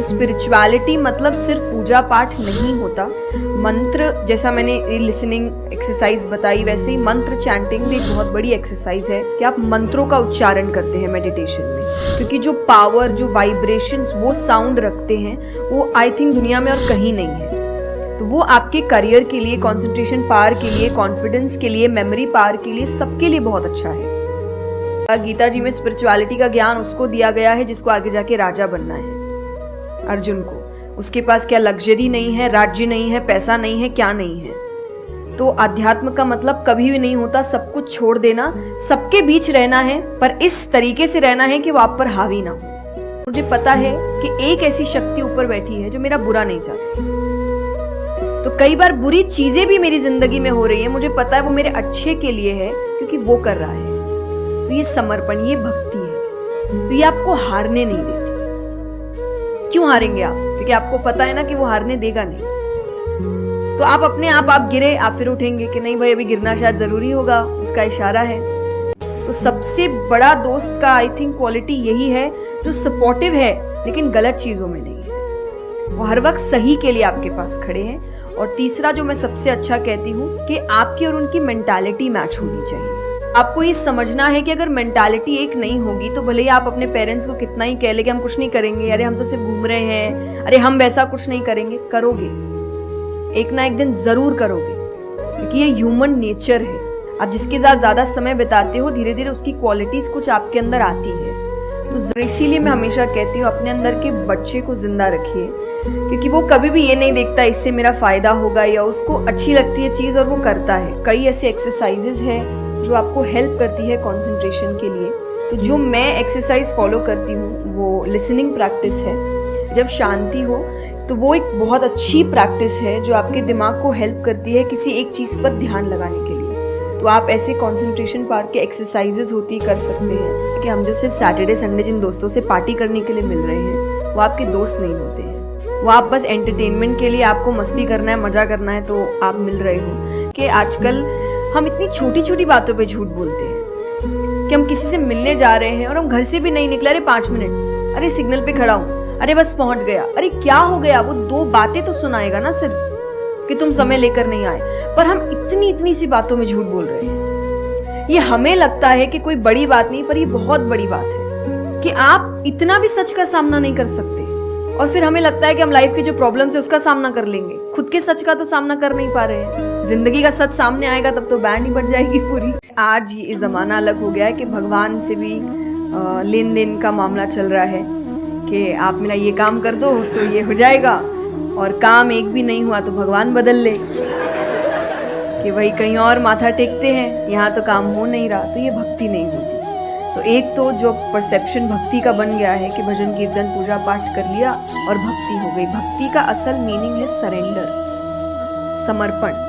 तो स्पिरिचुअलिटी मतलब सिर्फ पूजा पाठ नहीं होता। मंत्र, जैसा मैंने लिसनिंग एक्सरसाइज बताई, वैसे ही मंत्र चैंटिंग भी एक बहुत बड़ी एक्सरसाइज है कि आप मंत्रों का उच्चारण करते हैं मेडिटेशन में, क्योंकि जो पावर, जो वाइब्रेशंस वो साउंड रखते हैं वो आई थिंक दुनिया में और कहीं नहीं है। तो वो आपके करियर के लिए, कंसंट्रेशन पावर के लिए, कॉन्फिडेंस के लिए, मेमोरी पावर के लिए, सबके लिए बहुत अच्छा है। गीता जी में स्पिरिचुअलिटी का ज्ञान उसको दिया गया है जिसको आगे जाके राजा बनना है, अर्जुन को। उसके पास क्या लग्जरी नहीं है, राज्य नहीं है, पैसा नहीं है, क्या नहीं है। तो अध्यात्म का मतलब कभी भी नहीं होता सब कुछ छोड़ देना, सबके बीच रहना है, पर इस तरीके से रहना है कि वो आप पर हावी ना हो। मुझे पता है कि एक ऐसी शक्ति ऊपर बैठी है जो मेरा बुरा नहीं चाहती, तो कई बार बुरी चीजें भी मेरी जिंदगी में हो रही है, मुझे पता है वो मेरे अच्छे के लिए है, क्योंकि वो कर रहा है। तो ये समर्पण, ये भक्ति है। तो ये आपको हारने नहीं देती। क्यों हारेंगे आप? क्योंकि आपको पता है ना कि वो हारने देगा नहीं। तो आप अपने आप गिरे, आप फिर उठेंगे कि नहीं भाई अभी गिरना शायद जरूरी होगा, इसका इशारा है। तो सबसे बड़ा दोस्त का आई थिंक क्वालिटी यही है, जो सपोर्टिव है लेकिन गलत चीजों में नहीं है। वो हर वक्त सही के लिए आपके पास खड़े हैं। और तीसरा जो मैं सबसे अच्छा कहती हूँ कि आपकी और उनकी मेंटालिटी मैच होनी चाहिए। आपको ये समझना है कि अगर मेंटालिटी एक नहीं होगी तो भले ही आप अपने पेरेंट्स को कितना ही कह ले कि हम कुछ नहीं करेंगे, अरे हम तो सिर्फ घूम रहे हैं, अरे हम वैसा कुछ नहीं करेंगे, करोगे एक ना एक दिन जरूर करोगे, क्योंकि ये ह्यूमन नेचर है। आप जिसके साथ ज्यादा समय बिताते हो धीरे धीरे उसकी क्वालिटीज कुछ आपके अंदर आती है। तो इसीलिए मैं हमेशा कहती हूँ अपने अंदर के बच्चे को जिंदा रखिए, क्योंकि वो कभी भी ये नहीं देखता इससे मेरा फायदा होगा, या उसको अच्छी लगती है चीज और वो करता है। कई ऐसे एक्सरसाइजेज हैं जो आपको हेल्प करती है कंसंट्रेशन के लिए। तो जो मैं एक्सरसाइज फॉलो करती हूँ वो लिसनिंग प्रैक्टिस है। जब शांति हो तो वो एक बहुत अच्छी प्रैक्टिस है जो आपके दिमाग को हेल्प करती है किसी एक चीज पर ध्यान लगाने के लिए। तो आप ऐसे कंसंट्रेशन पावर के एक्सरसाइजेज होती कर सकते हैं कि हम जो सिर्फ सैटरडे संडे जिन दोस्तों से पार्टी करने के लिए मिल रहे हैं वो आपके दोस्त नहीं होते हैं। वो आप बस एंटरटेनमेंट के लिए, आपको मस्ती करना है, मजा करना है तो आप मिल रहे हो। कि आजकल हम इतनी छोटी छोटी बातों पे झूठ बोलते हैं कि हम किसी से मिलने जा रहे हैं और हम घर से भी नहीं निकले, अरे 5 मिनट, अरे सिग्नल पे खड़ा हूँ, अरे बस पहुंच गया, अरे क्या हो गया। वो 2 बातें तो सुनाएगा ना सिर्फ कि तुम समय लेकर नहीं आए, पर हम इतनी इतनी सी बातों में झूठ बोल रहे हैं। ये हमें लगता है कि कोई बड़ी बात नहीं, पर ये बहुत बड़ी बात है कि आप इतना भी सच का सामना नहीं कर सकते। और फिर हमें लगता है कि हम लाइफ के जो प्रॉब्लम्स है उसका सामना कर लेंगे, खुद के सच का तो सामना कर नहीं पा रहे हैं। जिंदगी का सच सामने आएगा तब तो बैंड ही बज जाएगी पूरी। आज ये जमाना अलग हो गया है कि भगवान से भी लेन देन का मामला चल रहा है कि आप मेरा ये काम कर दो तो ये हो जाएगा, और काम एक भी नहीं हुआ तो भगवान बदल ले, कि वही कहीं और माथा टेकते हैं, यहाँ तो काम हो नहीं रहा। तो ये भक्ति नहीं होती। तो एक तो जो परसेप्शन भक्ति का बन गया है कि भजन कीर्तन पूजा पाठ कर लिया और भक्ति हो गई। भक्ति का असल मीनिंग है सरेंडर, समर्पण।